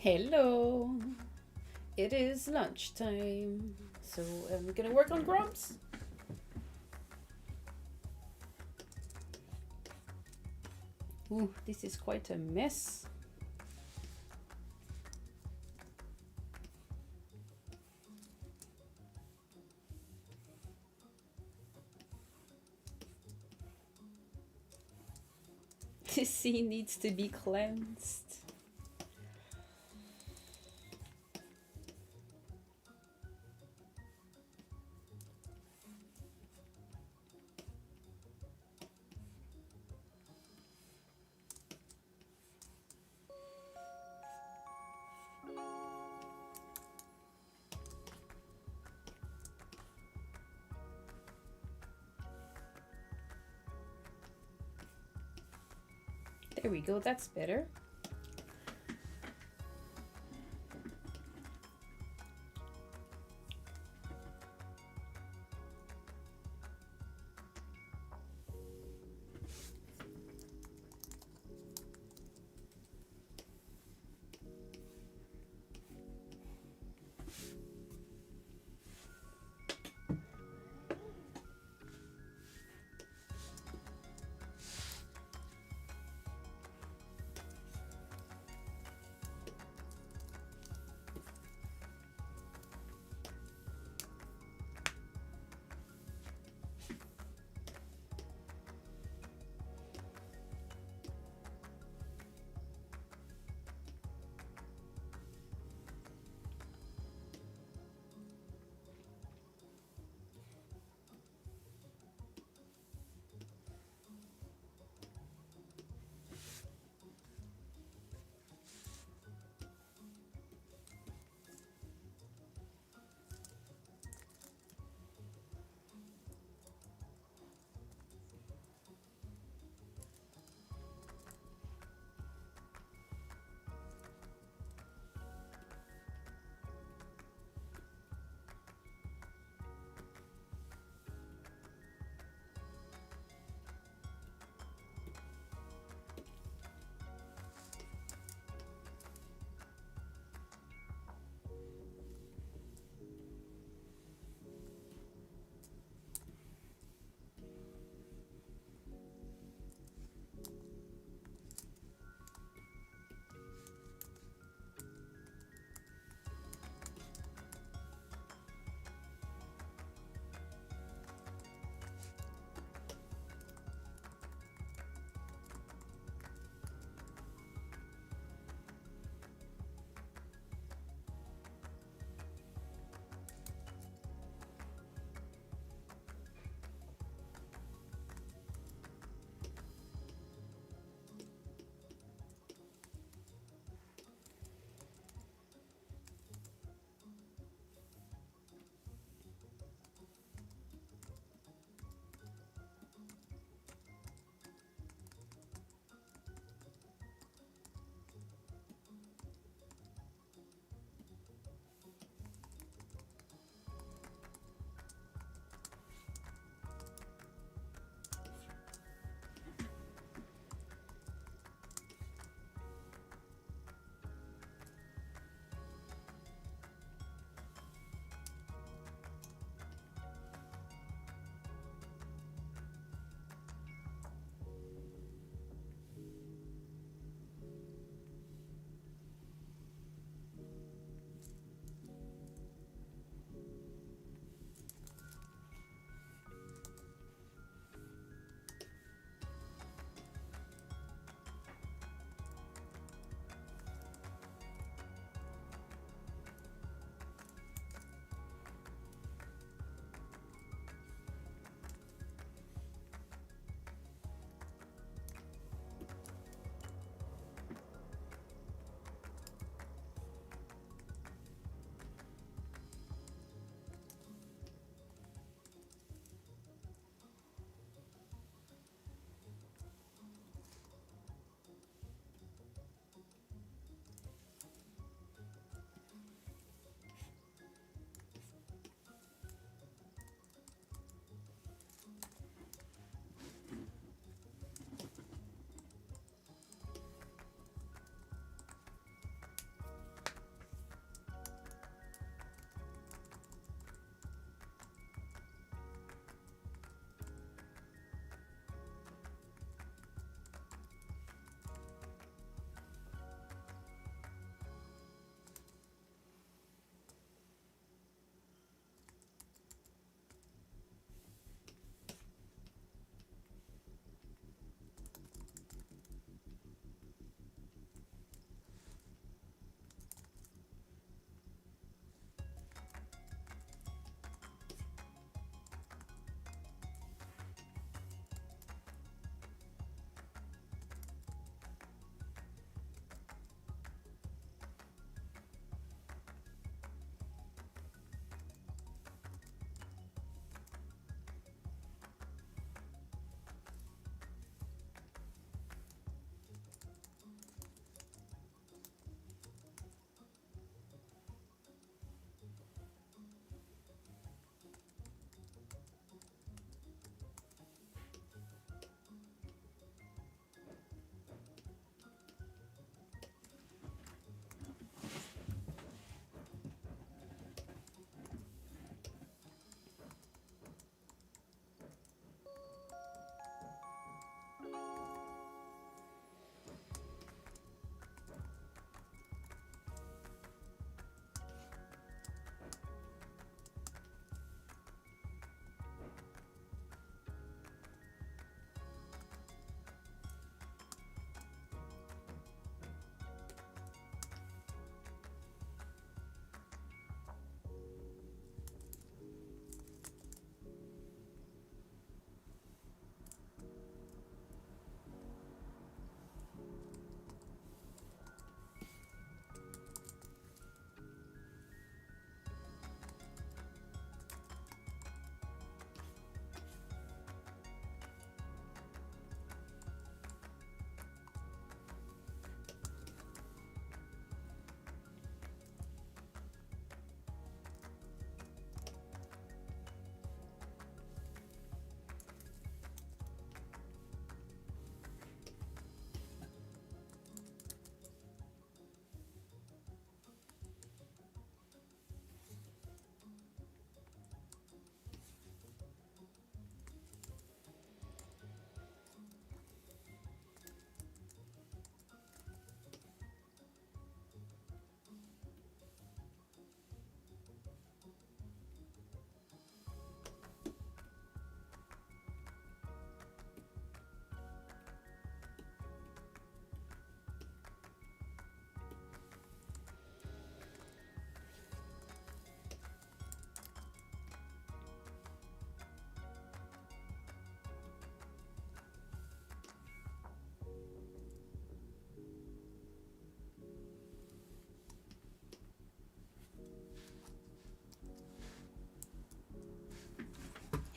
Hello. It is lunchtime, so I'm gonna work on Grumps. Ooh, this is quite a mess. This scene needs to be cleansed. There we go, that's better.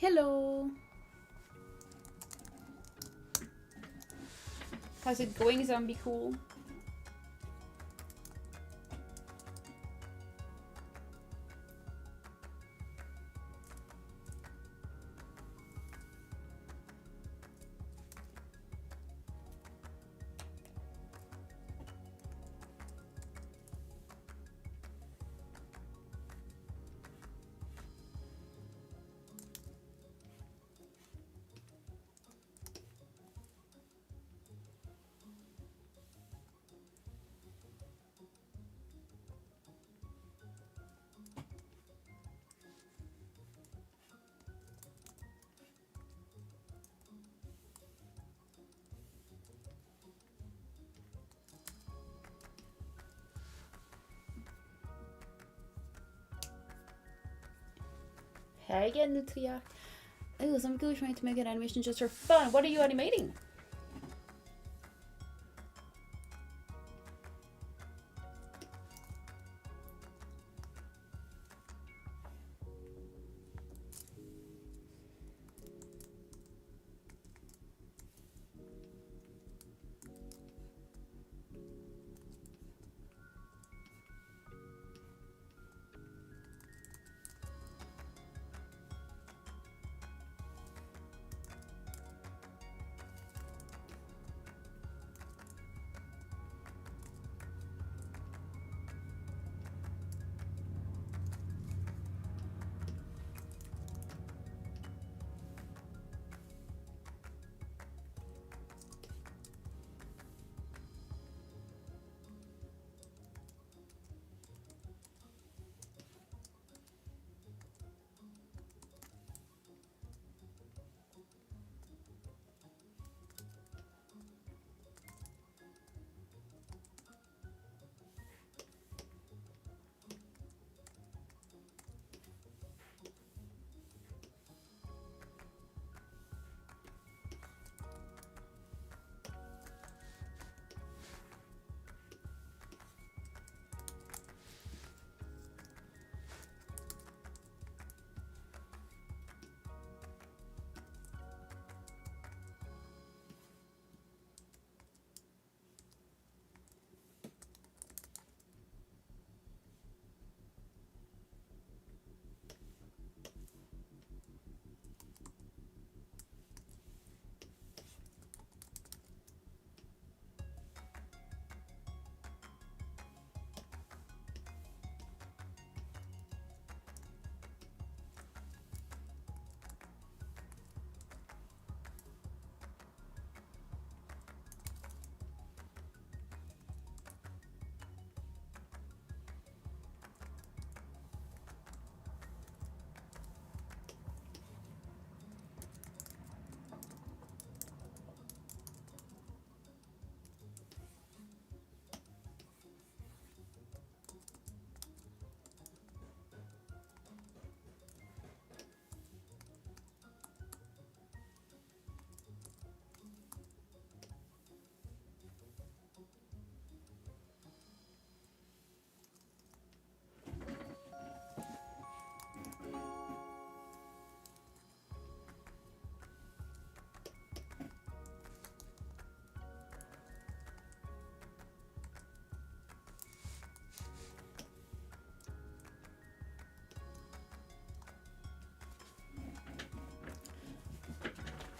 Hello. How's it going, Zombie Cool? Hi again, Nutria. Oh, some people trying to make an animation just for fun. What are you animating?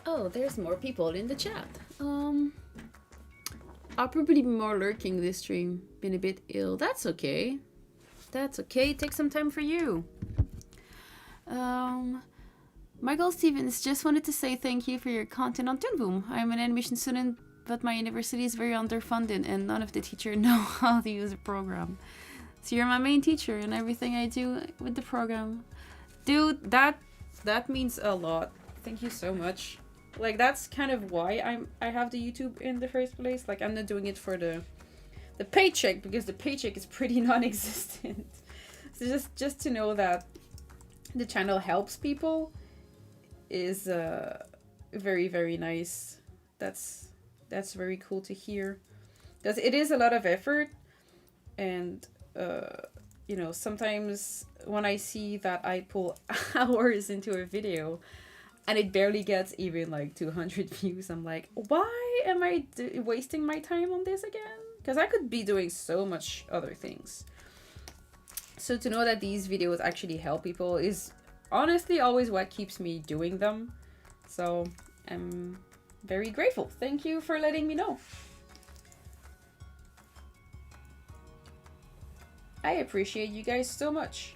Oh, there's more people in the chat. I'll probably be more lurking this stream. Been a bit ill. That's okay. That's okay. Take some time for you. Michael Stevens just wanted to say thank you for your content on Toon Boom. I'm an animation student, but my university is very underfunded and none of the teachers know how to use the program. So you're my main teacher and everything I do with the program. Dude, that means a lot. Thank you so much. Like, that's kind of why I have the YouTube in the first place. Like, I'm not doing it for the paycheck, because the paycheck is pretty non-existent. So just to know that the channel helps people is very, very nice. That's very cool to hear, because it is a lot of effort. And you know, sometimes when I see that I pull hours into a video, and it barely gets even like 200 views. I'm like, why am I wasting my time on this again? Because I could be doing so much other things. So to know that these videos actually help people is honestly always what keeps me doing them. So I'm very grateful. Thank you for letting me know. I appreciate you guys so much.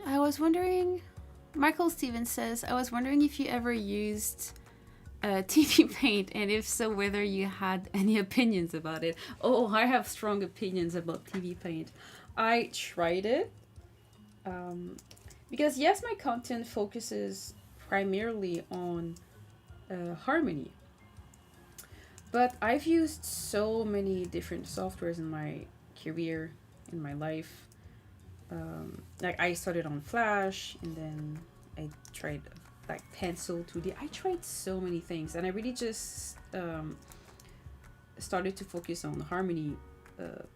I was wondering, Michael Stevens says, I was wondering if you ever used TV Paint, and if so, whether you had any opinions about it. Oh, I have strong opinions about TV Paint. I tried it because, yes, my content focuses primarily on harmony, but I've used so many different softwares in my career, in my life. Like I started on Flash, and then I tried like Pencil 2D. I tried so many things, and I really just started to focus on harmony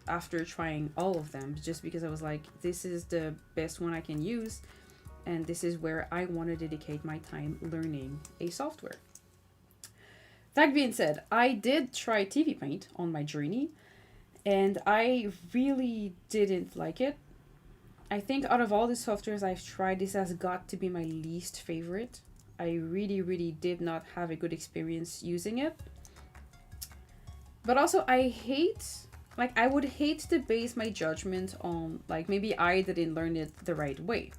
after trying all of them, just because I was like, this is the best one I can use, and this is where I want to dedicate my time learning a software. That being said, I did try TV Paint on my journey, and I really didn't like it. I think out of all the softwares I've tried, this has got to be my least favorite. I really, really did not have a good experience using it. But also, I would hate to base my judgment on, like, maybe I didn't learn it the right way.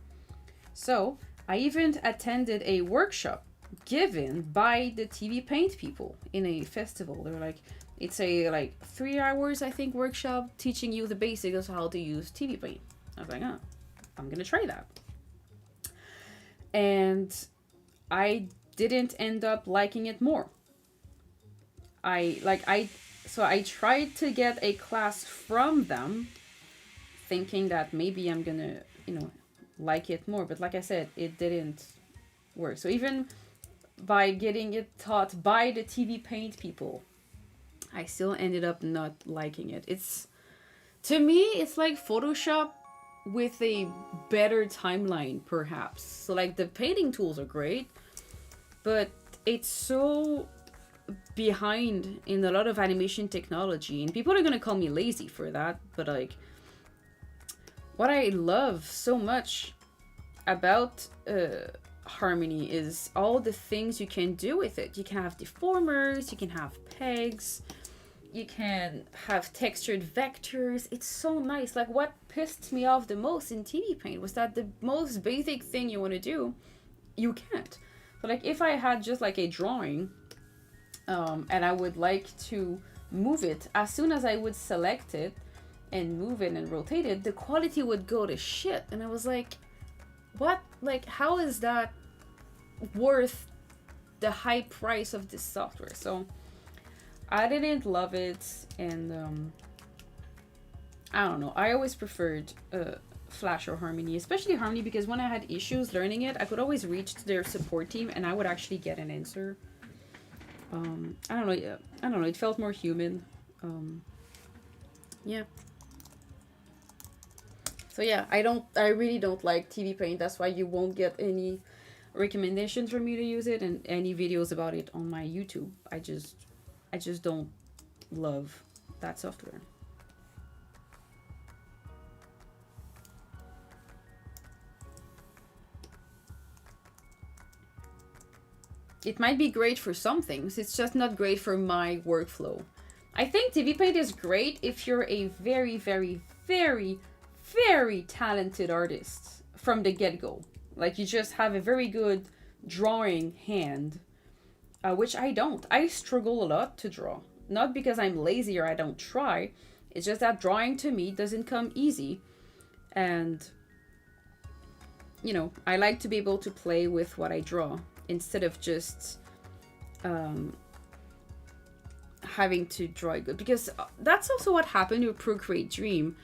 So, I even attended a workshop given by the TV Paint people in a festival. They were like, it's a, like, 3 hours, I think, workshop teaching you the basics of how to use TV Paint. I was like, oh, I'm gonna try that. And I didn't end up liking it more. So I tried to get a class from them, thinking that maybe I'm gonna, like it more. But like I said, it didn't work. So even by getting it taught by the TV Paint people, I still ended up not liking it. To me, it's like Photoshop with a better timeline, perhaps. So like the painting tools are great, but it's so behind in a lot of animation technology, and people are gonna call me lazy for that, but like what I love so much about harmony is all the things you can do with it. You can have deformers, you can have pegs, you can have textured vectors. It's so nice. Like, what pissed me off the most in TV Paint was that the most basic thing you want to do, you can't. But like, if I had just like a drawing, and I would like to move it. As soon as I would select it and move it and rotate it, the quality would go to shit. And I was like, what? Like, how is that worth the high price of this software? So I didn't love it, and I don't know. I always preferred Flash or Harmony, especially Harmony, because when I had issues learning it, I could always reach to their support team and I would actually get an answer. I don't know. Yeah, I don't know. It felt more human. Yeah. So yeah, I really don't like TV Paint. That's why you won't get any recommendations for me to use it and any videos about it on my YouTube. I just don't love that software. It might be great for some things, it's just not great for my workflow. I think TV Paint is great if you're a very, very, very, very talented artist from the get-go. Like, you just have a very good drawing hand, which I don't. I struggle a lot to draw. Not because I'm lazy or I don't try. It's just that drawing to me doesn't come easy. And, you know, I like to be able to play with what I draw instead of just having to draw it good. Because that's also what happened with Procreate Dream.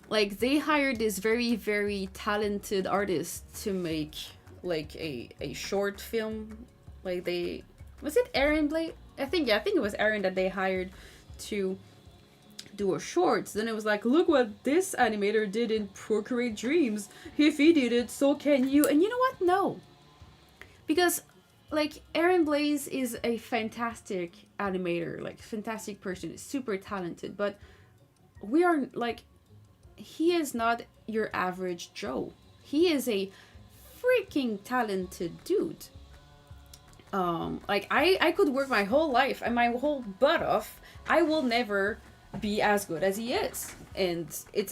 Like, they hired this very, very talented artist to make, like, a short film. Like, they... Was it Aaron Blake? I think it was Aaron that they hired to do a short. Then it was like, look what this animator did in Procreate Dreams. If he did it, so can you. And you know what? No. Because, like, Aaron Blaze is a fantastic animator. Like, fantastic person. Super talented. But we are, like... He is not your average Joe. He is a freaking talented dude. Like, I could work my whole life and my whole butt off. I will never be as good as he is. And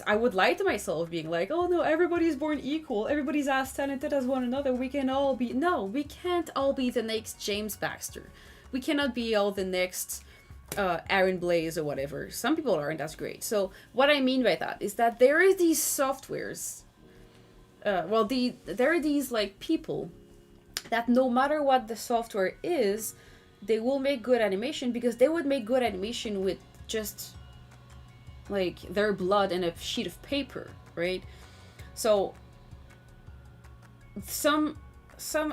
I would lie to myself being like, oh no, everybody's born equal. Everybody's as talented as one another. We can all be... No, we can't all be the next James Baxter. We cannot be all the next... Aaron Blaze or whatever. Some people aren't as great. So what I mean by that is that there is these softwares. There are these like people that no matter what the software is, they will make good animation because they would make good animation with just like their blood and a sheet of paper, right? So some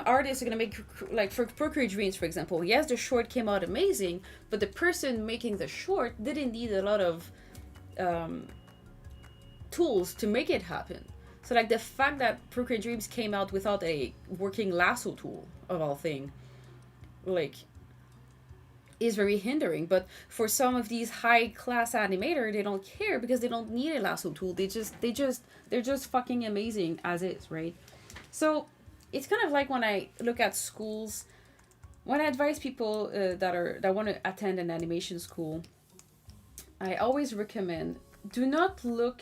artists are gonna make, like for Procreate Dreams, for example. Yes, the short came out amazing, but the person making the short didn't need a lot of tools to make it happen. So like the fact that Procreate Dreams came out without a working lasso tool of all thing, like, is very hindering. But for some of these high class animators, they don't care because they don't need a lasso tool. They're just fucking amazing as is, right? So it's kind of like when I look at schools, when I advise people that want to attend an animation school, I always recommend, do not look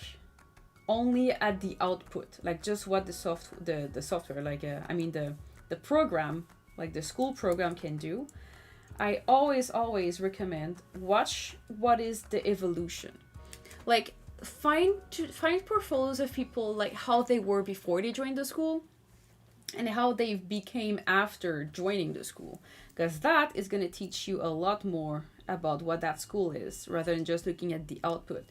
only at the output, like just what the software, like the program, like the school program can do. I always recommend watch what is the evolution. Like find portfolios of people, like how they were before they joined the school and how they became after joining the school, because that is going to teach you a lot more about what that school is rather than just looking at the output.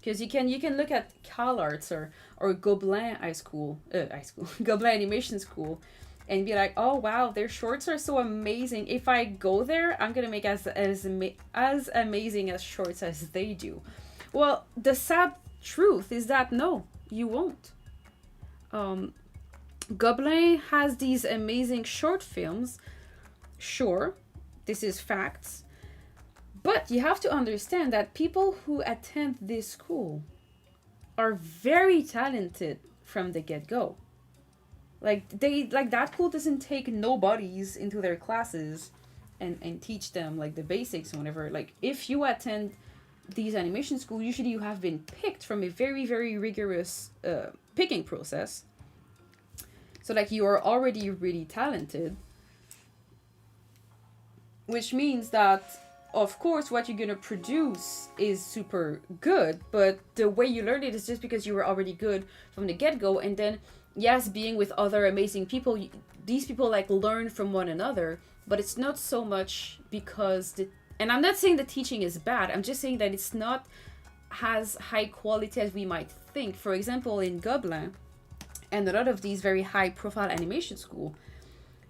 Because you can look at CalArts or Gobelin Gobelin Animation School, and be like, oh wow, their shorts are so amazing. If I go there, I'm gonna make as amazing as shorts as they do. Well, the sad truth is that no, you won't. Gobelin has these amazing short films. Sure, this is facts. But you have to understand that people who attend this school are very talented from the get-go. Like that school doesn't take nobodies into their classes and teach them like the basics and whatever. Like if you attend these animation schools, usually you have been picked from a very, very rigorous picking process. So like you are already really talented. which means that, of course, what you're gonna produce is super good, but the way you learn it is just because you were already good from the get-go. And then, yes, being with other amazing people, these people like learn from one another, but it's not so much because the, and I'm not saying the teaching is bad, I'm just saying that it's not as high quality as we might think. For example, in Gobelin and a lot of these very high profile animation school,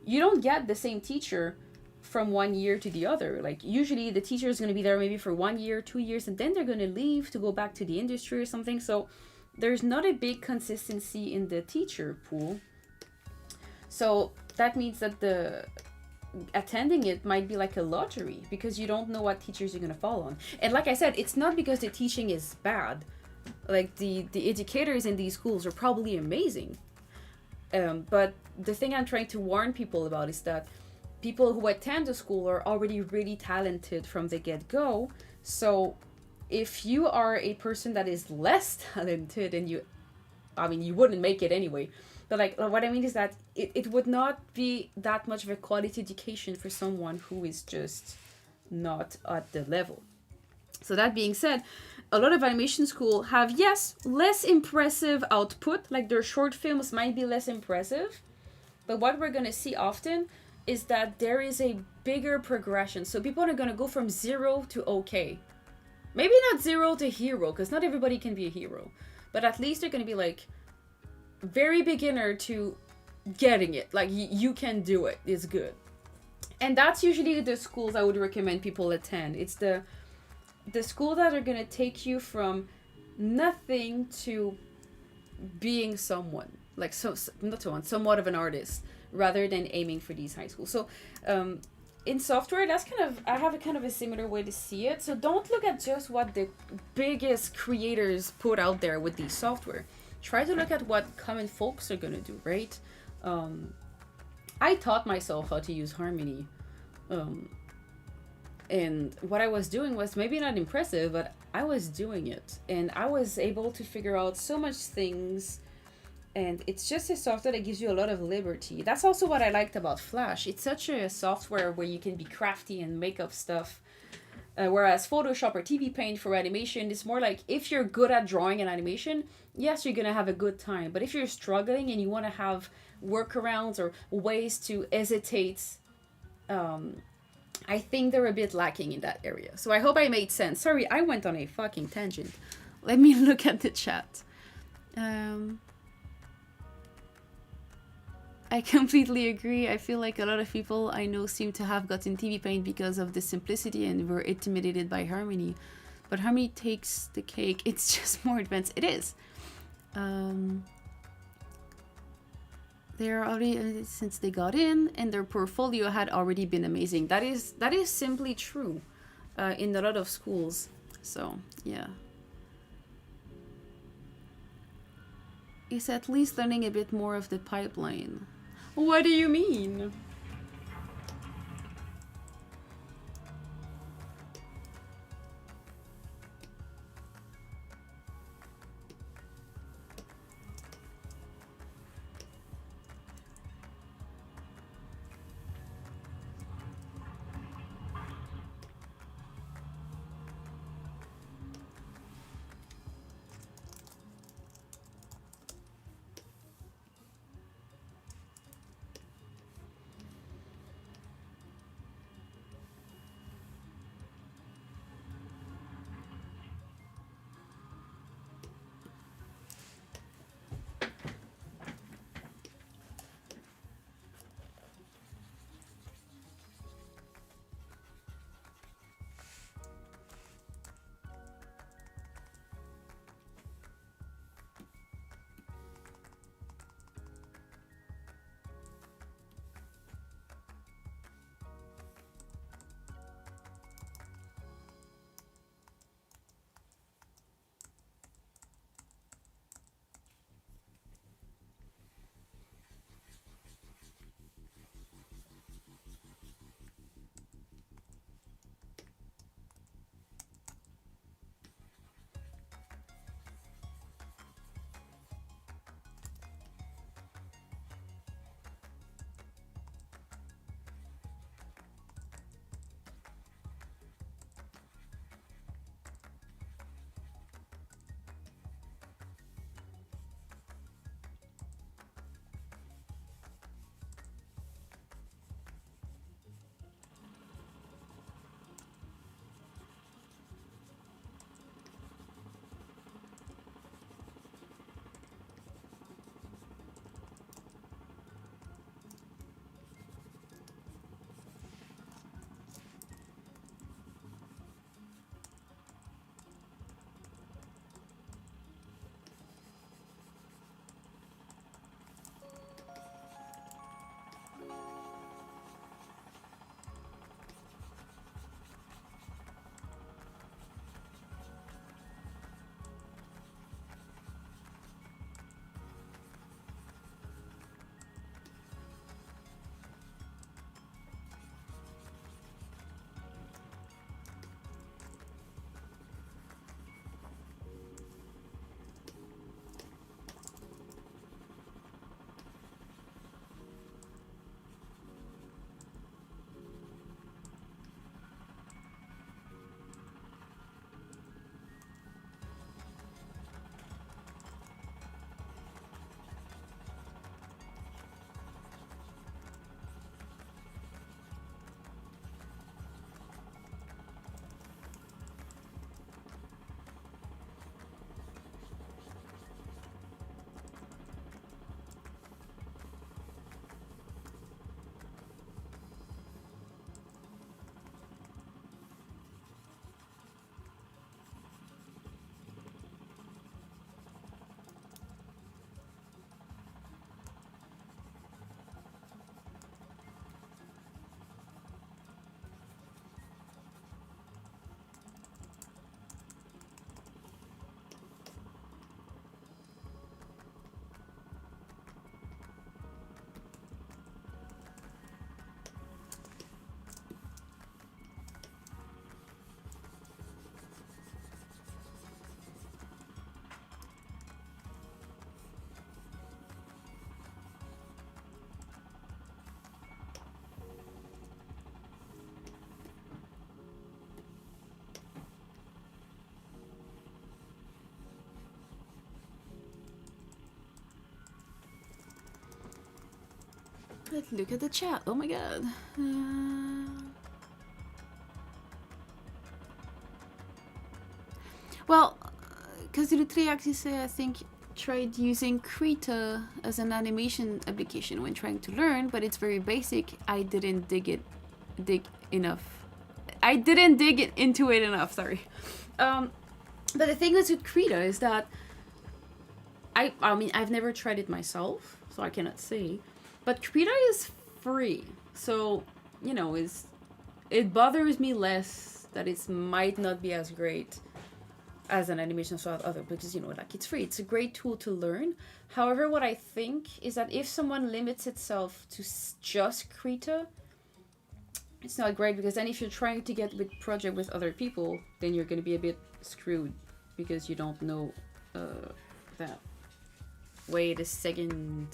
you don't get the same teacher from one year to the other. Like, usually the teacher is going to be there maybe for 1 year, 2 years, and then they're going to leave to go back to the industry or something. So there's not a big consistency in the teacher pool. So that means that the attending it might be like a lottery because you don't know what teachers you're going to fall on. And like I said, it's not because the teaching is bad. Like, the educators in these schools are probably amazing. But the thing I'm trying to warn people about is that people who attend the school are already really talented from the get-go. So if you are a person that is less talented, and you wouldn't make it anyway. But like, what I mean is that it would not be that much of a quality education for someone who is just not at the level. So that being said, a lot of animation school have, yes, less impressive output, like their short films might be less impressive, but what we're going to see often is that there is a bigger progression. So people are going to go from zero to okay. Maybe not zero to hero, because not everybody can be a hero, but at least they're going to be like very beginner to getting it. Like, you can do it, it's good. And that's usually the schools I would recommend people attend. It's the school that are going to take you from nothing to being someone, like, so not someone, somewhat of an artist, rather than aiming for these high schools. So in software, that's kind of, I have a kind of a similar way to see it. So don't look at just what the biggest creators put out there with these software. Try to look at what common folks are going to do, right? I taught myself how to use Harmony. And what I was doing was maybe not impressive, but I was doing it. And I was able to figure out so much things. And it's just a software that gives you a lot of liberty. That's also what I liked about Flash. It's such a software where you can be crafty and make up stuff. Whereas Photoshop or TV Paint for animation is more like, if you're good at drawing and animation, yes, you're going to have a good time. But if you're struggling and you want to have workarounds or ways to hesitate, I think they're a bit lacking in that area. So I hope I made sense. Sorry, I went on a fucking tangent. Let me look at the chat. I completely agree. I feel like a lot of people I know seem to have gotten TV Paint because of the simplicity and were intimidated by Harmony. But Harmony takes the cake. It's just more advanced. It is. They're already, since they got in, and their portfolio had already been amazing. That is simply true in a lot of schools. So yeah, it's at least learning a bit more of the pipeline. What do you mean? Let's look at the chat. Oh my god. Well, Kazuru 3 actually say I think tried using Krita as an animation application when trying to learn, but it's very basic. I didn't dig enough. I didn't dig into it enough, sorry. But the thing is with Krita is that I mean, I've never tried it myself, so I cannot say. But Krita is free, so, you know, it bothers me less that it might not be as great as an animation software other, because, you know, like, it's free. It's a great tool to learn. However, what I think is that if someone limits itself to just Krita, it's not great, because then if you're trying to get with project with other people, then you're going to be a bit screwed because you don't know that. Wait a second.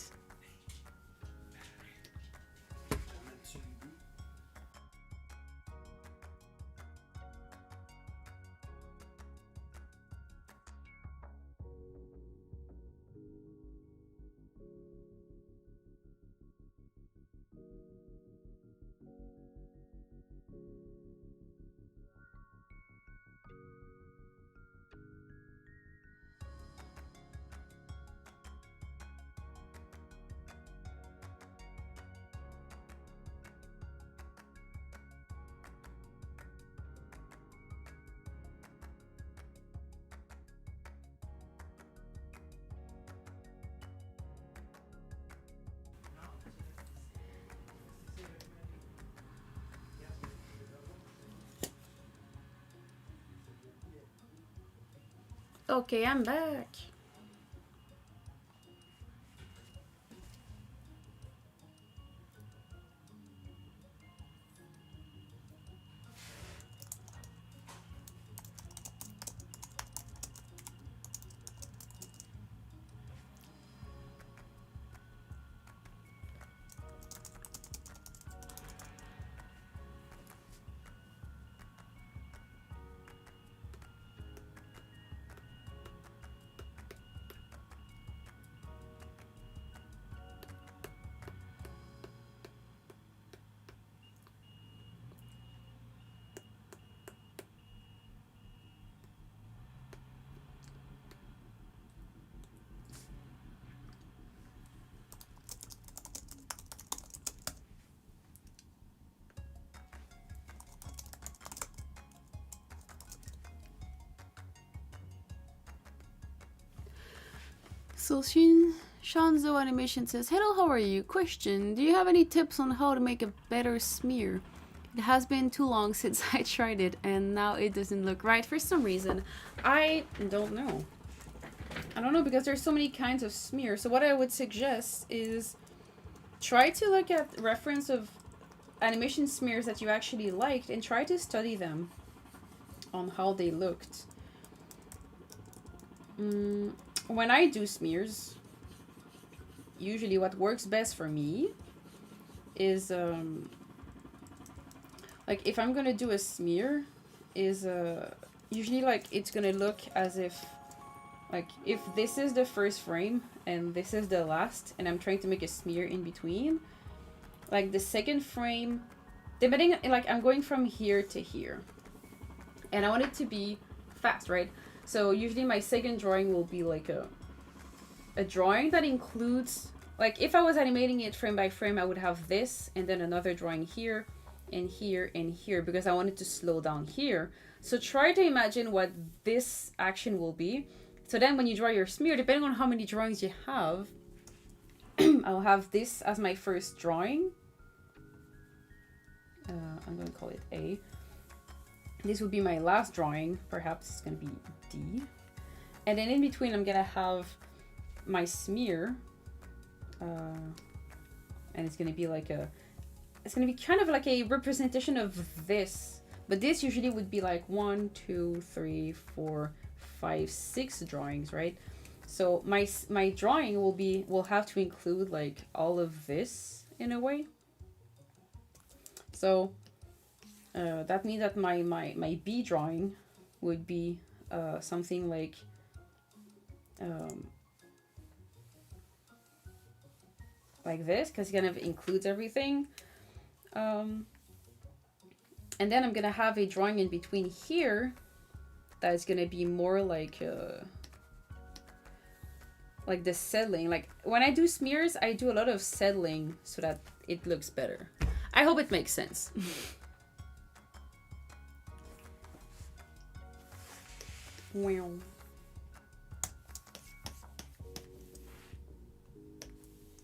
Okay, I'm back. So Shanzo Animation says, hello, how are you? Question, do you have any tips on how to make a better smear? It has been too long since I tried it, and now it doesn't look right for some reason. I don't know. I don't know, because there's so many kinds of smear. So what I would suggest is try to look at reference of animation smears that you actually liked and try to study them on how they looked. When I do smears, usually what works best for me is like if I'm gonna do a smear is usually like it's gonna look as if like if this is the first frame and this is the last and I'm trying to make a smear in between, like the second frame, depending, like I'm going from here to here and I want it to be fast, right? So usually my second drawing will be like a drawing that includes, like if I was animating it frame by frame, I would have this and then another drawing here and here and here because I wanted to slow down here. So try to imagine what this action will be. So then when you draw your smear, depending on how many drawings you have, I'll have this as my first drawing. I'm going to call it A. This would be my last drawing. Perhaps it's going to be D. And then in between, I'm going to have my smear. And it's going to be like it's going to be kind of like a representation of this. But this usually would be like 1, 2, 3, 4, 5, 6 drawings, right? So my drawing will have to include like all of this in a way. So that means that my B drawing would be something like like this, because it kind of includes everything. And then I'm gonna have a drawing in between here that is gonna be more like the settling. Like when I do smears, I do a lot of settling so that it looks better. I hope it makes sense. Wow.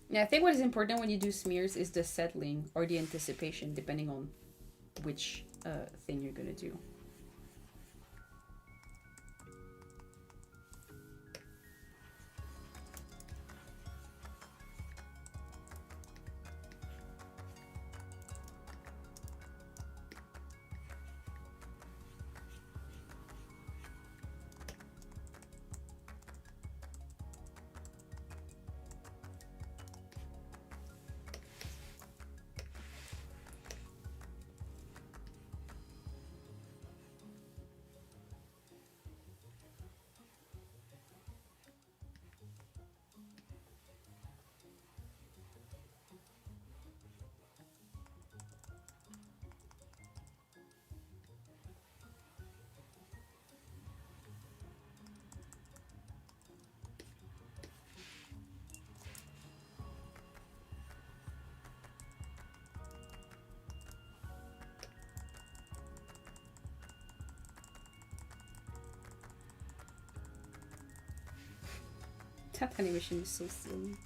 Yeah, I think what is important when you do smears is the settling or the anticipation, depending on which thing you're gonna do. That animation is so silly.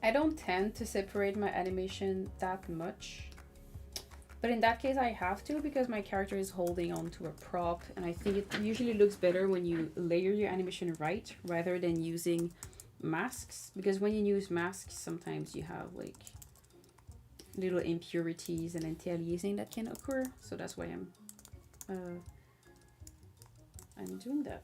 I don't tend to separate my animation that much, but in that case I have to, because my character is holding on to a prop, and I think it usually looks better when you layer your animation right rather than using masks, because when you use masks sometimes you have like little impurities and anti-aliasing that can occur, so that's why I'm doing that.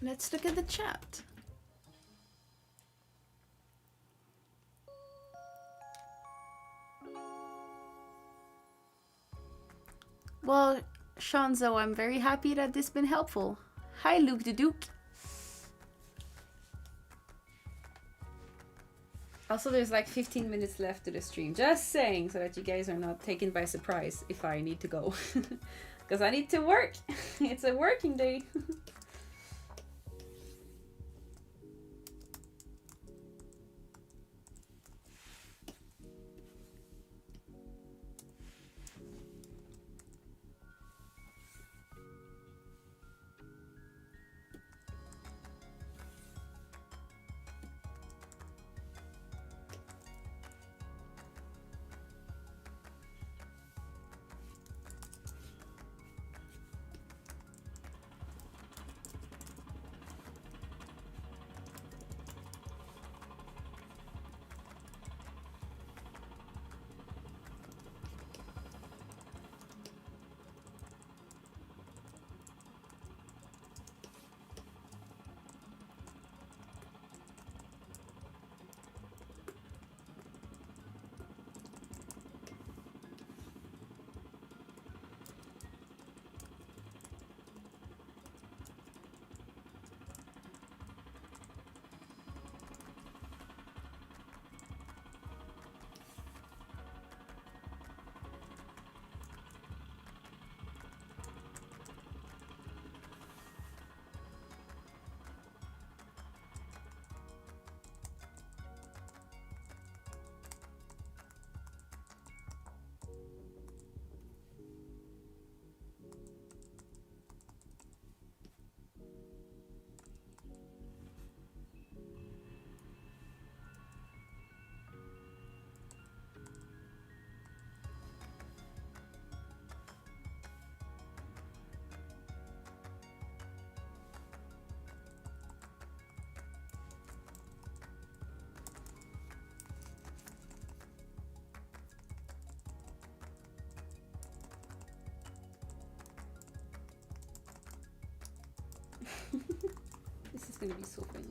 Let's look at the chat. Well, Shanzo, I'm very happy that this has been helpful. Hi, Luke the Duke. Also, there's like 15 minutes left to the stream. Just saying, so that you guys are not taken by surprise if I need to go. Because I need to work. It's a working day. This is gonna be so funny.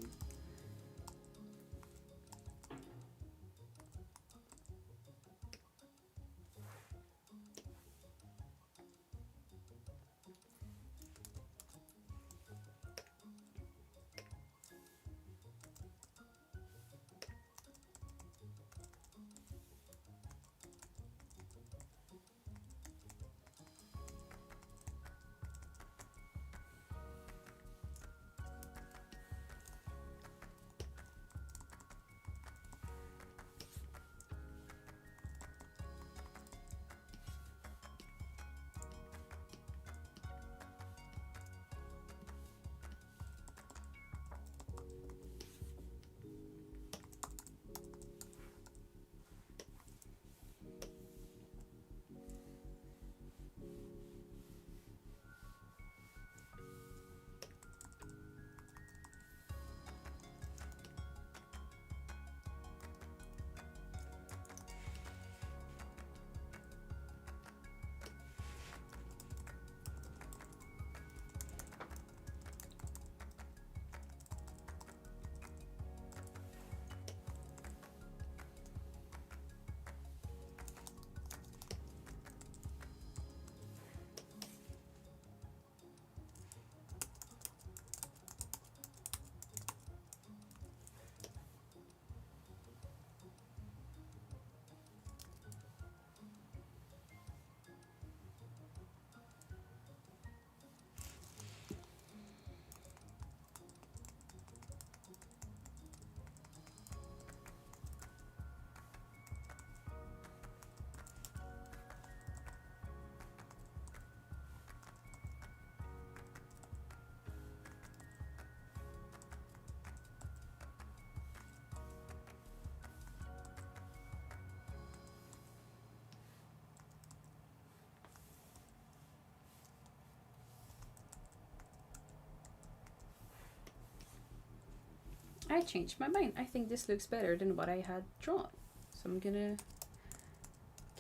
I changed my mind. I think this looks better than what I had drawn. So I'm gonna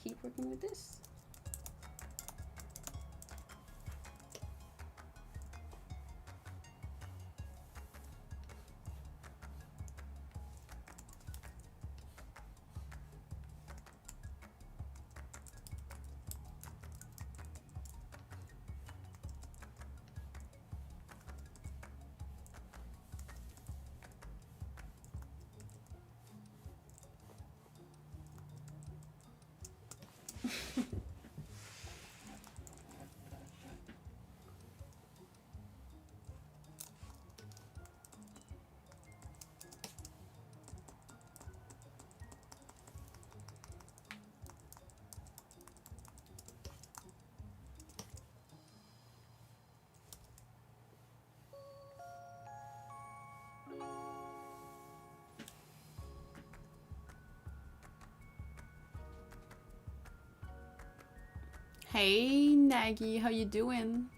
keep working with this. Hey Nagy, how you doing?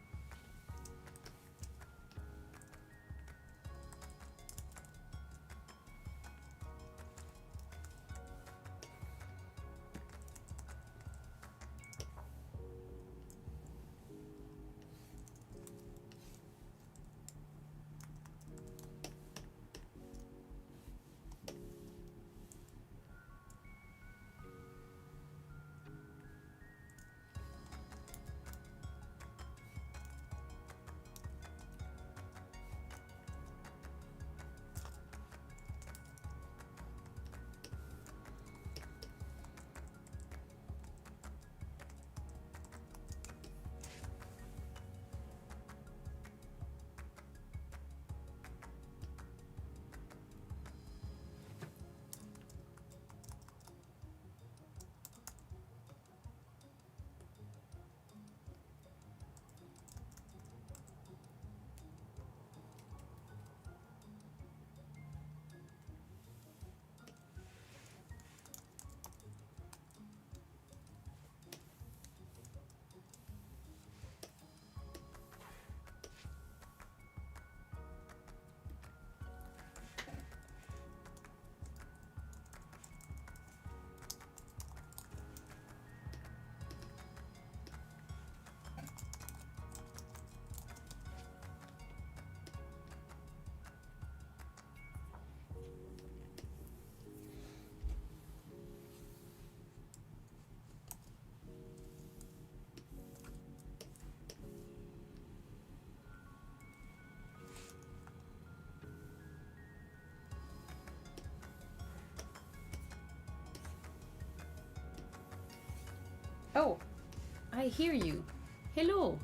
Oh, I hear you. Hello.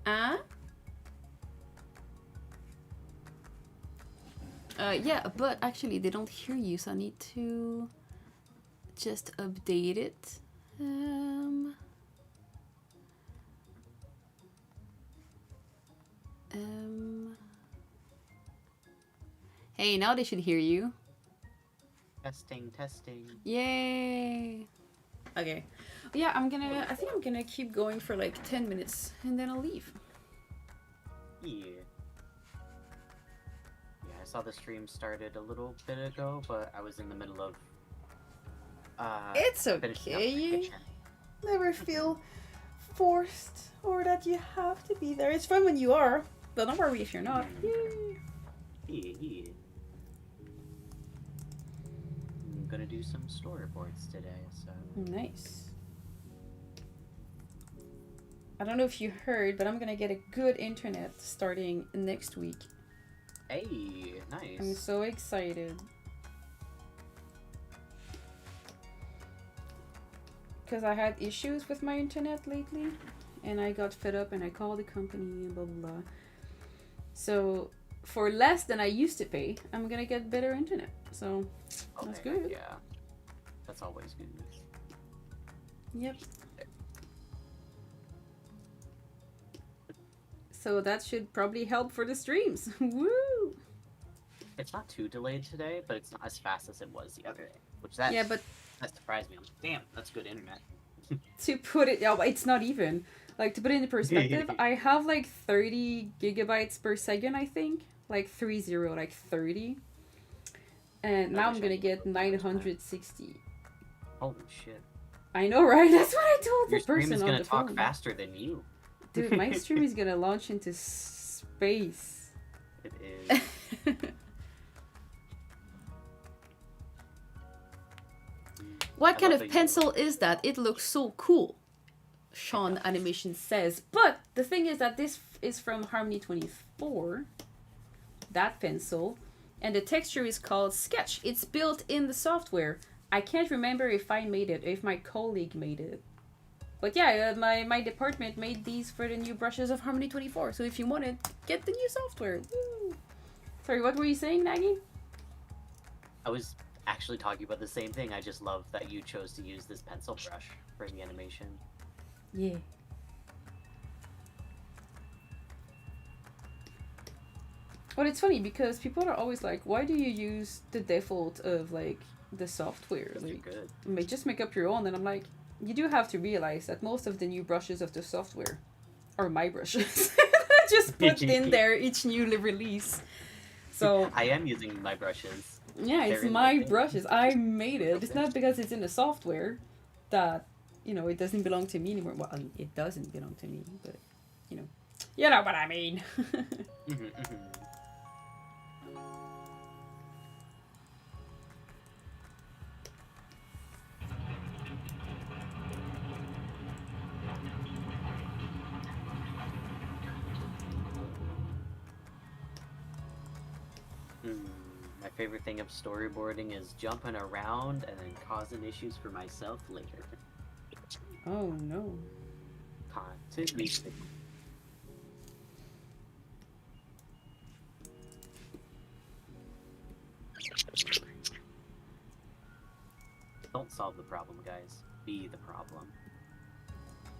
Ah? Yeah, but actually they don't hear you, so I need to just update it. Um, Hey, now they should hear you. Testing, testing. Yay! Okay. Yeah, I think I'm gonna keep going for like 10 minutes and then I'll leave. Yeah. Yeah, I saw the stream started a little bit ago, but I was in the middle of It's finishing up the okay. kitchen. Never feel forced or that you have to be there. It's fun when you are, but don't worry if you're not. Yay. Yeah. I'm gonna do some storyboards today, so. Nice. I don't know if you heard, but I'm gonna get a good internet starting next week. Hey, nice. I'm so excited. Because I had issues with my internet lately, and I got fed up and I called the company and blah blah blah. So for less than I used to pay, I'm gonna get better internet. So that's good. Yeah, that's always good news. Yep. So that should probably help for the streams. Woo! It's not too delayed today, but it's not as fast as it was the other day. Yeah, but that surprised me. I'm like, damn, that's good internet. to put it, yeah, it's not even. Like, to put it into perspective, I have like 30 gigabytes per second, I think. Like 30, like 30. And now I'm gonna get 960. Holy shit. I know, right? That's what I told Your the person stream is on gonna the talk phone. faster than you. Dude, my stream is gonna launch into space. It is. What kind of pencil is that? It looks so cool, Sean Animation says. But the thing is that this is from Harmony 24, that pencil, and the texture is called Sketch. It's built in the software. I can't remember if I made it, if my colleague made it. But yeah, my department made these for the new brushes of Harmony 24. So if you want it, get the new software. Woo. Sorry, what were you saying, Nagi? I was actually talking about the same thing. I just love that you chose to use this pencil brush for the animation. Yeah. But it's funny because people are always like, why do you use the default of like the software? Like, just make up your own. And I'm like, you do have to realize that most of the new brushes of the software are my brushes. I just put in there each new release. So I am using my brushes. Yeah, it's my brushes. I made it. It's not because it's in the software that, you know, it doesn't belong to me anymore. Well, it doesn't belong to me, but, you know what I mean. My favorite thing of storyboarding is jumping around and then causing issues for myself later. Oh no. Constantly. Don't solve the problem, guys. Be the problem.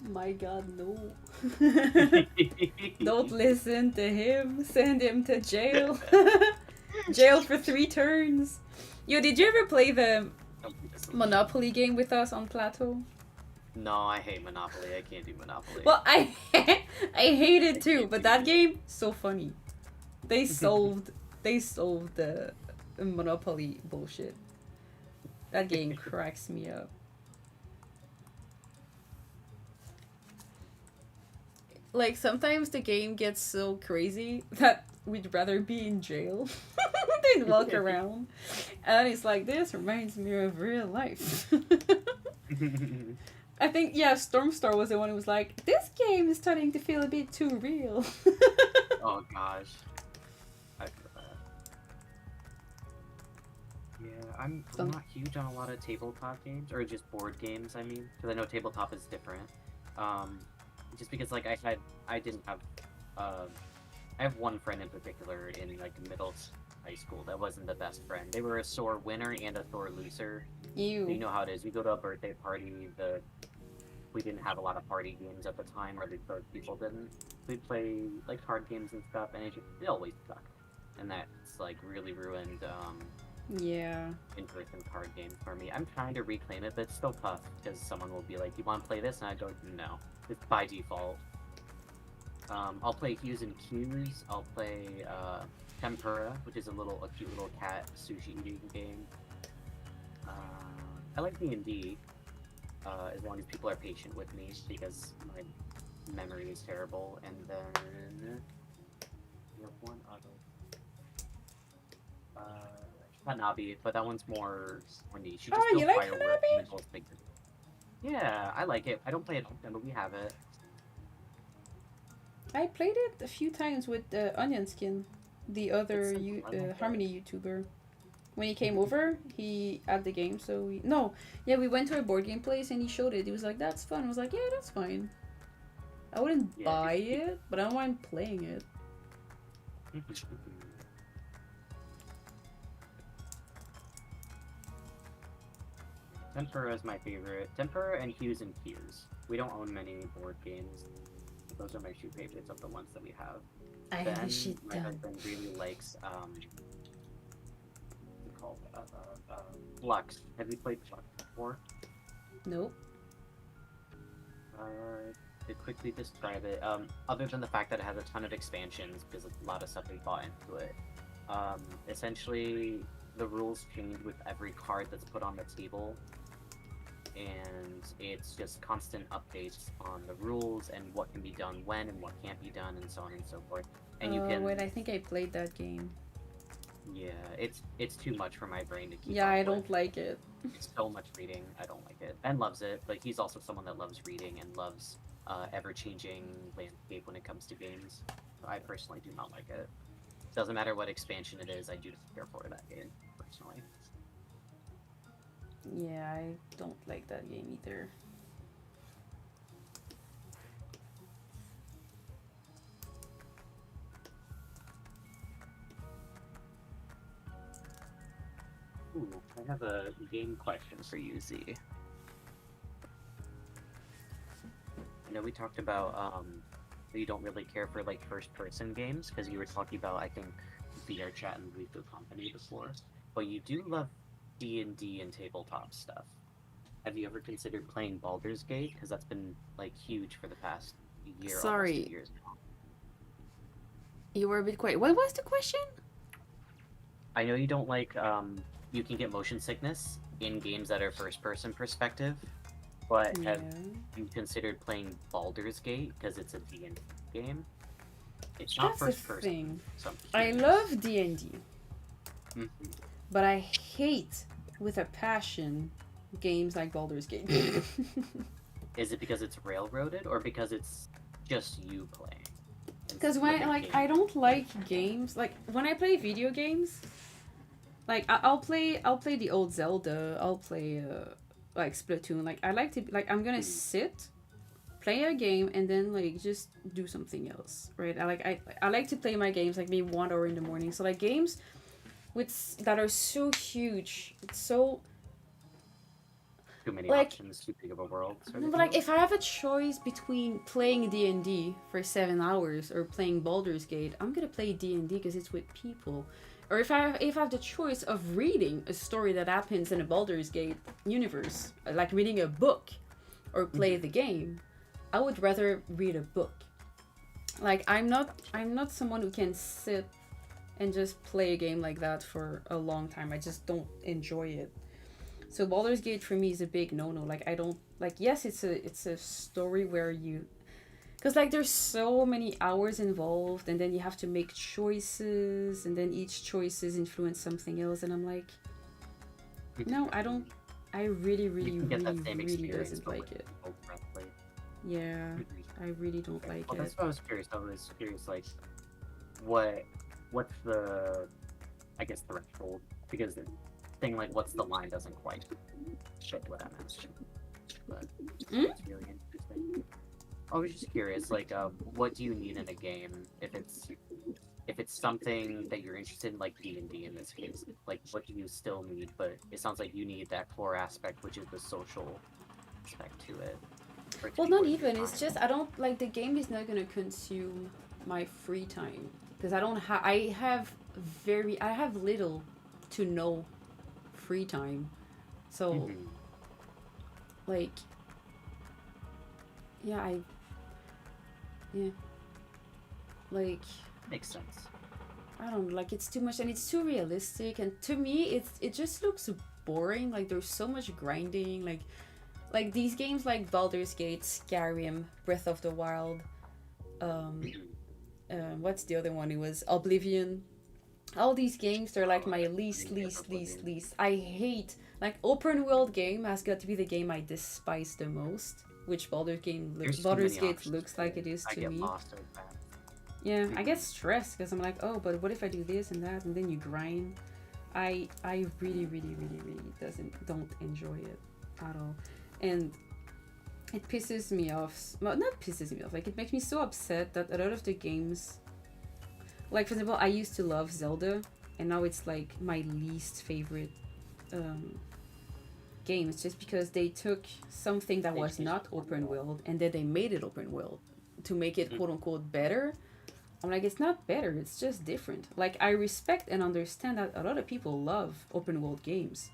My god, no. Don't listen to him. Send him to jail. Jail for 3 turns. Yo, did you ever play the Monopoly game with us on Plateau? No, I hate Monopoly. I can't do Monopoly. Well, I hate it too, but that game, so funny. They solved the Monopoly bullshit. That game cracks me up. Like, sometimes the game gets so crazy that we'd rather be in jail than walk around. And it's like, this reminds me of real life. I think, yeah, Stormstar was the one who was like, this game is starting to feel a bit too real. Oh gosh, I feel that. Yeah, I'm not huge on a lot of tabletop games, or just board games. I mean, because I know tabletop is different. Um, just because like I didn't have I have one friend in particular in like high school that wasn't the best friend. They were a sore winner and a sore loser. Ew. You know how it is. We go to a birthday party. We didn't have a lot of party games at the time, or the people didn't. We'd play like card games and stuff, and it always sucked. And that's like really ruined Yeah. in-person card games for me. I'm trying to reclaim it, but it's still tough because someone will be like, "You want to play this?" And I go, "No." It's by default. I'll play Hues and Cues. I'll play Tempura, which is a cute little cat sushi eating game. I like D&D, as long as people are patient with me, because my memory is terrible. And then we have one other. Hanabi, but that one's more niche. You just you like Hanabi? Yeah, I like it. I don't play it often, but we have it. I played it a few times with Onion Skin, the other Harmony YouTuber. When he came over, he had the game, so we went to a board game place and he showed it. He was like, "That's fun." I was like, "Yeah, that's fine." I wouldn't buy it, but I don't mind playing it. Tempura is my favorite. Tempura and Hues and Cues. We don't own many board games. Those are my two favorites of the ones that we have. My husband really likes called Flux. Have you played Flux before? Nope. To quickly describe it, other than the fact that it has a ton of expansions because a lot of stuff they bought into it, essentially the rules change with every card that's put on the table, and it's just constant updates on the rules and what can be done when and what can't be done and so on and so forth. And you can. Wait, I think I played that game. Yeah, it's too much for my brain to keep. Yeah, I don't like it. It's so much reading. I don't like it. Ben loves it, but he's also someone that loves reading and loves ever-changing landscape when it comes to games. I personally do not like it. Doesn't matter what expansion it is, I do not care for that game, personally. Yeah, I don't like that game either. Ooh, I have a game question for you, Z. I know we talked about you don't really care for like first-person games because you were talking about, I think, VR Chat and Lethal Company before, but you do love D&D and tabletop stuff. Have you ever considered playing Baldur's Gate? Because that's been like huge for the past year. Sorry. Almost 2 years now. You were a bit quiet. What was the question? I know you don't like you can get motion sickness in games that are first-person perspective, but have you considered playing Baldur's Gate because it's a D&D game? It's not first-person. So I love D&D, mm-hmm. but I hate with a passion games like Baldur's Gate. Is it because it's railroaded or because it's just you playing? Because when I don't like games like when I play video games. Like I'll play the old Zelda. I'll play like Splatoon. Like I like to I'm gonna sit, play a game, and then like just do something else, right? I like to play my games like maybe 1 hour in the morning. So like games that are so huge, it's so too many options, too big of a world. But like if I have a choice between playing D&D for 7 hours or playing Baldur's Gate, I'm gonna play D&D because it's with people. Or if I have the choice of reading a story that happens in a Baldur's Gate universe, like reading a book or play the game, I would rather read a book. Like I'm not someone who can sit and just play a game like that for a long time. I just don't enjoy it. So Baldur's Gate for me is a big no-no. Like I don't like yes, it's a story where you because, like, there's so many hours involved, and then you have to make choices, and then each choices influence something else, and I'm like, no, I don't I really, You really, can get really, that same really experience, doesn't but like with it. people friendly. Yeah, Mhm. I really don't Okay. like Well, it. that's what I was curious. I was curious, like, what, what's the, I guess, threshold? Because the thing like, what's the line doesn't quite show what I'm asking. But Mm? it's really interesting. I was just curious, like, what do you need in a game if it's something that you're interested in, like D&D in this case? Like, what do you still need? But it sounds like you need that core aspect, which is the social aspect to it, for it to Well, be not worth your even. It's time. just I don't like the game is not gonna consume my free time because I don't have. I have little to no free time. So Mm-hmm. like yeah, yeah like Makes sense. I don't know, like it's too much and it's too realistic and to me it just looks boring. Like there's so much grinding. Like these games like Baldur's Gate, Skyrim, Breath of the Wild. Um, Mm-hmm. what's the other one? It was Oblivion. All these games, they're like Oh, I my definitely least, need least, least, Oblivion. least. I hate like open world game has got to be the game I despise the most. Which There's too Baldur's many Gate options looks like too. it is I to get me. lost so fast. Yeah, I get Mm-hmm. stressed because I'm like, oh, but what if I do this and that, and then you grind. I really, really, really, really don't enjoy it at all, and it pisses me off. Well, not pisses me off. Like it makes me so upset that a lot of the games, like for example, I used to love Zelda, and now it's like my least favorite um, game. It's just because they took something that They was changed not the open formula. world and then they made it open world to make it quote Mm-hmm. unquote better. I'm like, it's not better. It's just different. Like I respect and understand that a lot of people love open world games,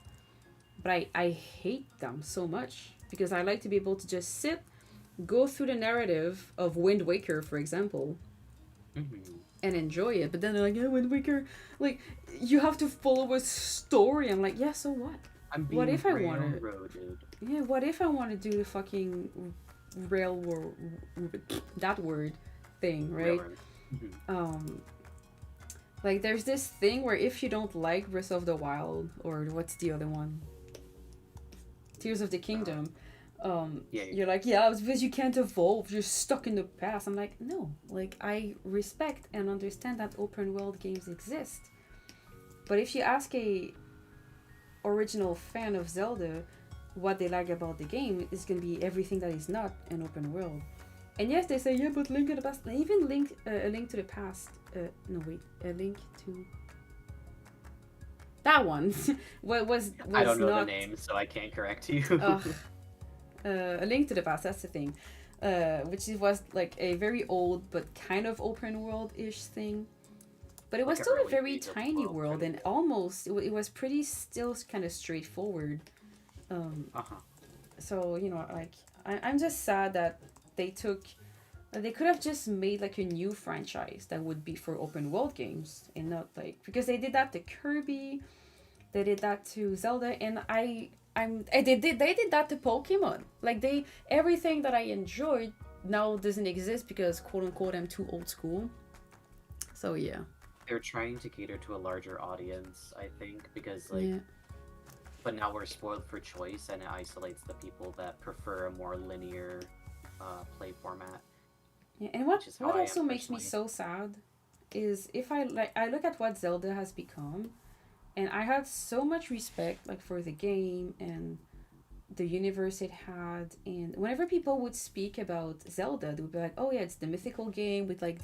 but I hate them so much because I like to be able to just sit, go through the narrative of Wind Waker, for example, Mm-hmm. and enjoy it. But then they're like, yeah, Wind Waker, like you have to follow a story. I'm like, yeah, so what? I'm What being if I want to? railroaded. Yeah, what if I want to do the fucking railroad that word thing, right? Railroad. Mm-hmm. Um, like there's this thing where if you don't like Breath of the Wild or what's the other one, Tears of the Uh, Kingdom, yeah. you're like, yeah, it's because you can't evolve. You're stuck in the past. I'm like, no. Like I respect and understand that open world games exist, but if you ask a original fan of Zelda what they like about the game, is gonna be everything that is not an open world. And yes, they say yeah, but Link to the Past, even a Link to the Past. No wait, a Link to that one. What I don't was know the not. name, so I can't correct you. Uh, a Link to the Past. That's the thing. Which was like a very old but kind of open world ish thing. But it was Like an still a early very Breath of the tiny Wild world, kind of and thing. almost it was pretty still kind of straightforward. Uh-huh. So like I'm just sad that they took they could have just made like a new franchise that would be for open world games and not like because they did that to Kirby, they did that to Zelda, and they did that to Pokemon. Like they everything that I enjoyed now doesn't exist because quote unquote I'm too old school. So yeah. They're trying to cater to a larger audience, I think, because like, Yeah. but now we're spoiled for choice, and it isolates the people that prefer a more linear play format, Yeah. And which is how what I am also makes me personally. so sad is if I look at what Zelda has become, and I had so much respect like for the game and the universe it had, and whenever people would speak about Zelda they would be like, oh yeah, it's the mythical game with like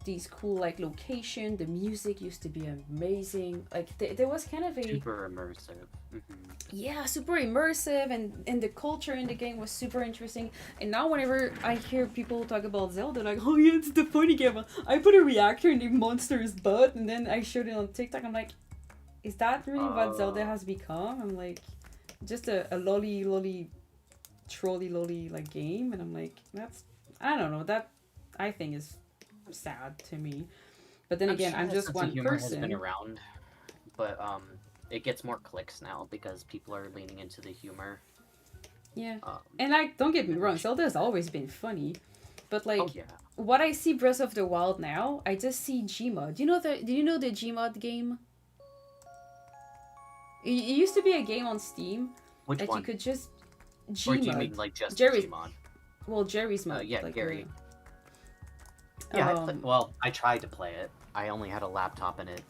these cool like location, the music used to be amazing, like there was kind of a Super immersive. yeah, super immersive, and the culture in the game was super interesting. And now whenever I hear people talk about Zelda, like, oh yeah, it's the funny game, I put a reactor in the monster's butt and then I showed it on TikTok. I'm like, is that really what Zelda Uh, has become? I'm like, just a lolly lolly trolley lolly like game, and I'm like, that's I don't know, that I think is sad to me. But then I'm again, sure I'm that just sense of one humor has been person. around, but it gets more clicks now because people are leaning into the humor. Yeah, Um, and like, don't get me wrong, which, Zelda has always been funny, but oh like yeah, what I see Breath of the Wild now, I just see Gmod. Do you know the Gmod game? It used to be a game on Steam Which that one? you could just Or do you Gmod. mean like just Jerry's, Gmod? well, Jerry's mod. Yeah, like Gary. The, Yeah, well, I tried to play it. I only had a laptop in it.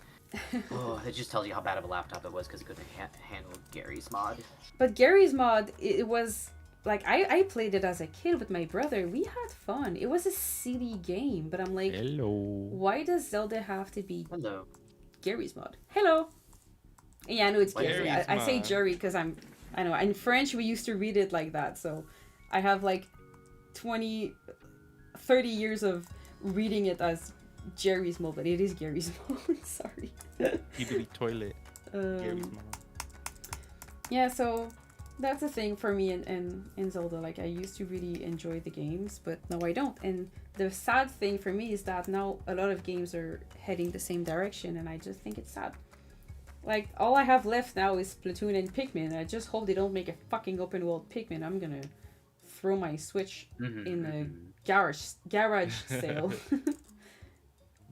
Oh, it just tells you how bad of a laptop it was because it couldn't handle Gary's mod. But Gary's mod, it was like I played it as a kid with my brother. We had fun. It was a silly game, but I'm like, Hello. why does Zelda have to be Hello. Gary's mod? Hello. Yeah, I know it's Why Gary. Gary's I say mod? Jerry because I know in French we used to read it like that. So I have like 20, 30 years of reading it as Jerry's mod, but it is Gary's mod. Sorry. Skibidi toilet. Gary's Um, mom. yeah, so that's a thing for me in Zelda. Like I used to really enjoy the games, but now I don't. And the sad thing for me is that now a lot of games are heading the same direction, and I just think it's sad. Like all I have left now is Splatoon and Pikmin. I just hope they don't make a fucking open world Pikmin. I'm gonna throw my Switch in the garage sale.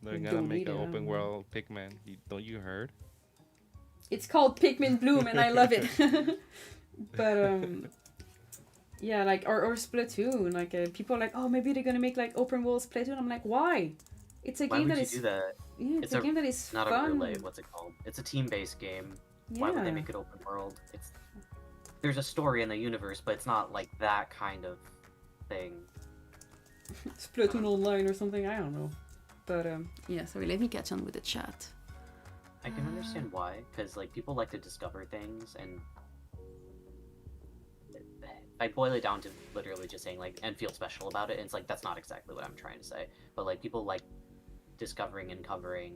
They're gonna Don't make need an it, open world Pikmin. Don't you heard? It's called Pikmin Bloom, and I love it. But yeah, like or Splatoon. Like people are like, oh, maybe they're gonna make like open world Splatoon. I'm like, why? It's a Why game would that you is do that? yeah, it's It's a game that is Not fun. a relay. What's it called? It's a team-based game. Yeah. Why would they make it open world? There's a story in the universe, but it's not like that kind of thing. Splatoon Online or something? I don't know. But yeah, sorry, let me catch on with the chat. I can understand why, because like people like to discover things, and I boil it down to literally just saying like and feel special about it. And it's like that's not exactly what I'm trying to say, but like people like discovering and covering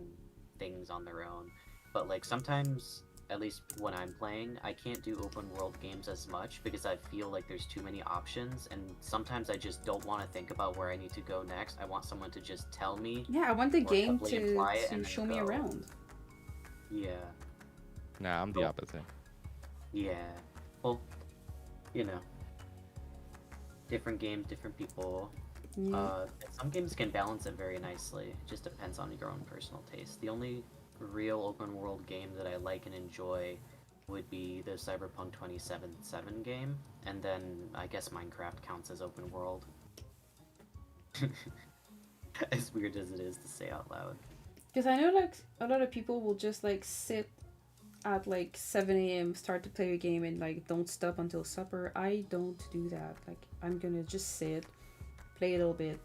things on their own. But like sometimes, at least when I'm playing, I can't do open world games as much because I feel like there's too many options, and sometimes I just don't want to think about where I need to go next. I want someone to just tell me. Yeah, I want the Or game heavily imply it to and then show me go. around. Yeah. Nah, I'm the Oh. opposite. Yeah. Well, you know. Different games, different people. Yeah. Some games can balance it very nicely. It just depends on your own personal taste. The only real open world game that I like and enjoy would be the Cyberpunk 2077 game, and then I guess Minecraft counts as open world. As weird as it is to say out loud. Because I know like a lot of people will just like sit at like 7 a.m. start to play a game and like don't stop until supper. I don't do that. Like I'm gonna just sit, play a little bit,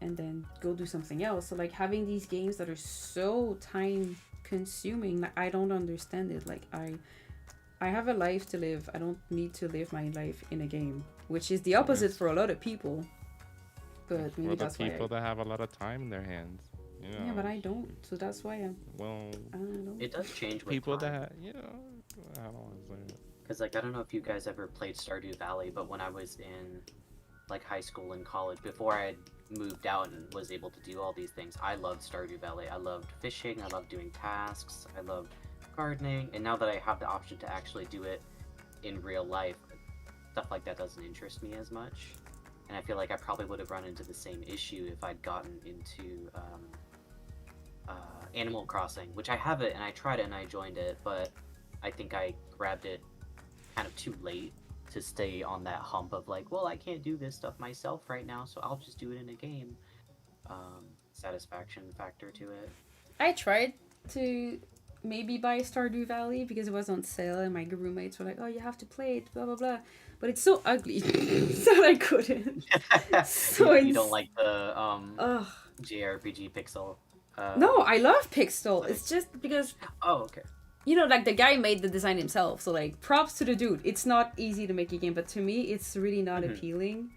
and then go do something else. So like having these games that are so time consuming, like I don't understand it. Like I have a life to live. I don't need to live my life in a game, which is the opposite Yes. for a lot of people. But maybe For the that's why. people that have a lot of time in their hands. You know, Yeah, but I don't. So that's why Well, I don't know. It does change with people time. that, you know, I don't want to say it. Because, like, I don't know if you guys ever played Stardew Valley, but when I was in, like, high school and college, before I had moved out and was able to do all these things, I loved Stardew Valley. I loved fishing, I loved doing tasks, I loved gardening, and now that I have the option to actually do it in real life, stuff like that doesn't interest me as much. And I feel like I probably would have run into the same issue if I'd gotten into Animal Crossing, which I have it, and I tried it, and I joined it, but I think I grabbed it kind of too late to stay on that hump of like, well, I can't do this stuff myself right now, so I'll just do it in a game. Satisfaction factor to it. I tried to maybe buy Stardew Valley because it was on sale and my roommates were like, oh, you have to play it, blah, blah, blah. But it's so ugly so I couldn't. So you don't like the Ugh. JRPG pixel? No, I love Pixel. It's just because, Oh, okay. you know, like the guy made the design himself. So like props to the dude. It's not easy to make a game, but to me, it's really not appealing.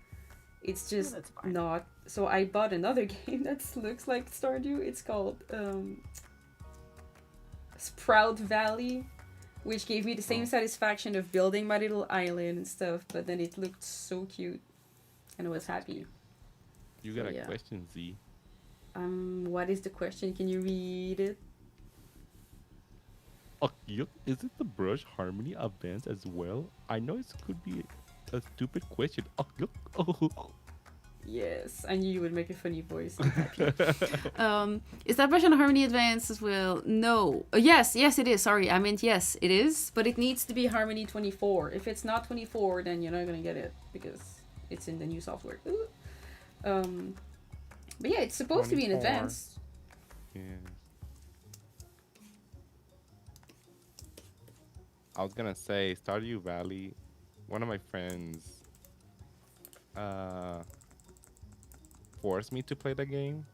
It's just that's fine. not. So I bought another game that looks like Stardew. It's called Sprout Valley, which gave me the same satisfaction of building my little island and stuff, but then it looked so cute and I was happy. You So, got a yeah. question, Z. What is the question? Can you read it? Oh, yuck. Is it the brush harmony advanced as well? I know it could be a stupid question. Oh, yuck. Oh. Yes, I knew you would make a funny voice. I'm happy. Is that brush on Harmony Advanced as well? No. Yes, it is. Sorry, I meant yes, it is. But it needs to be Harmony 24. If it's not 24, then you're not gonna get it because it's in the new software. Ooh. But yeah, it's supposed to be in 24. advanced. Yeah. I was gonna say Stardew Valley. One of my friends forced me to play the game.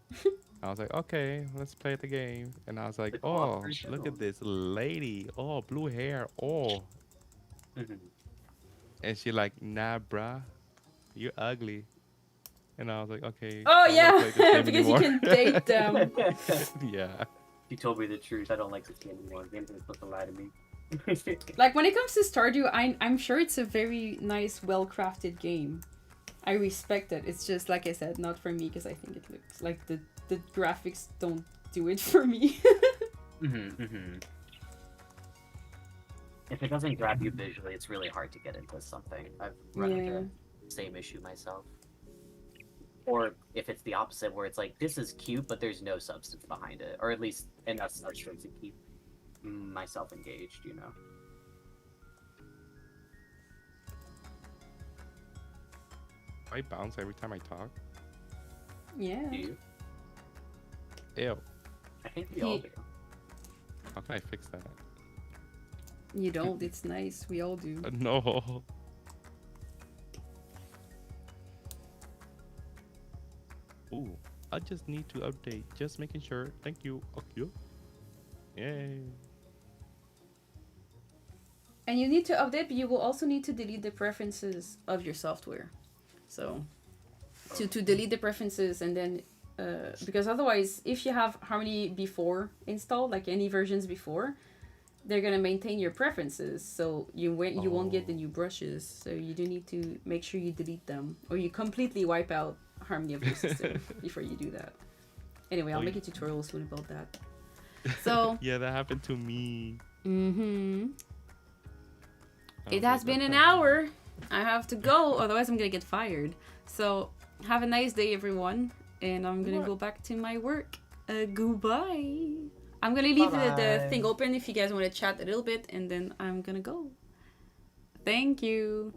I was like, okay, let's play the game. And I was like, The oh, cooperation. look at this lady. Oh, blue hair. Oh. Mhm. And she like, nah, bruh, you're ugly. And I was like, okay, Oh I don't wanna play this yeah, game because you anymore. can date them. Yeah. She told me the truth. I don't like this game anymore. Games are supposed to lie to me. Like when it comes to Stardew, I'm sure it's a very nice, well-crafted game. I respect it. It's just like I said, not for me because I think it looks like the graphics don't do it for me. If it doesn't grab you visually, it's really hard to get into something. I've run into Yeah. the same issue myself. Or if it's the opposite, where it's like, this is cute, but there's no substance behind it. Or at least enough substance to keep myself engaged, you know? I bounce every time I talk. Yeah. Do you? Ew. I think we all do. How can I fix that? You don't. It's nice. We all do. No. Ooh, I just need to update. Just making sure. Thank you. Okay. Yay. And you need to update, but you will also need to delete the preferences of your software. So, to delete the preferences and then, because otherwise, if you have Harmony before installed, like any versions before, they're gonna maintain your preferences. So you won't get the new brushes. So you do need to make sure you delete them, or you completely wipe out Harmony of your system before you do that. Anyway, I'll make a tutorial soon about that. So. Yeah, that happened to me. Mm-hmm. I It was has like, been what an the hour. I have to go, otherwise I'm gonna get fired. So have a nice day, everyone, and I'm gonna go back to my work. Goodbye. I'm gonna leave the thing open if you guys want to chat a little bit, and then I'm gonna go. Thank you.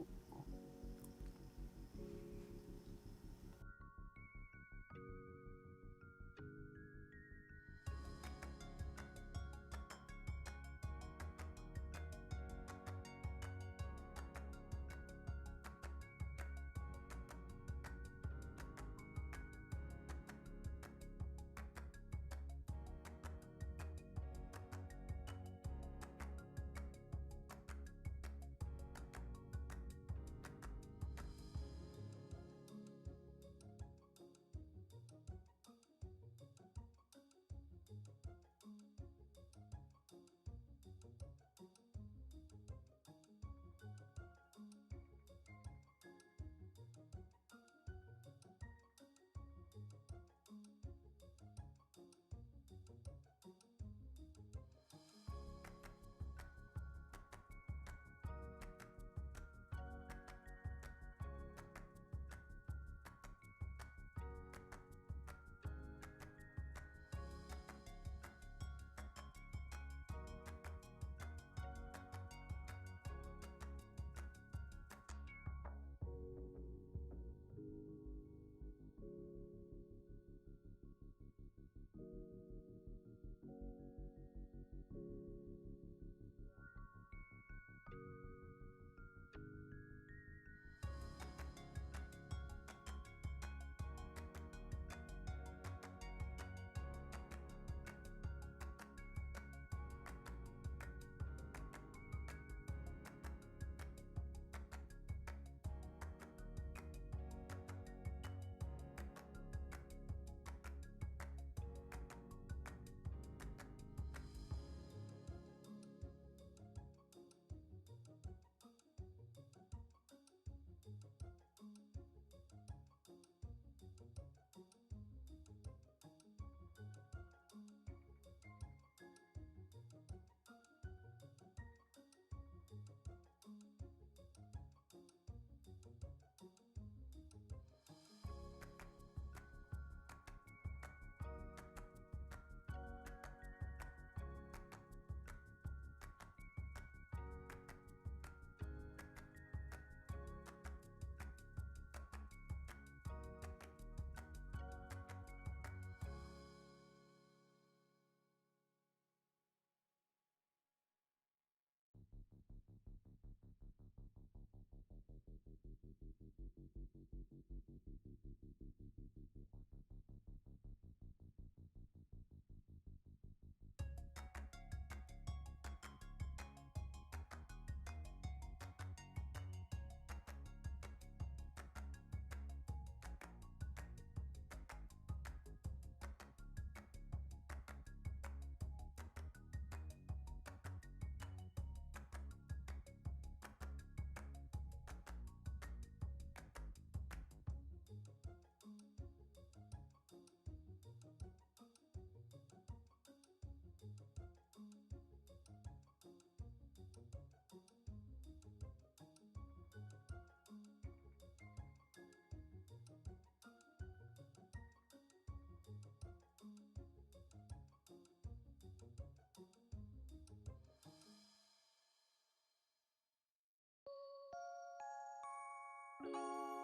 Bye.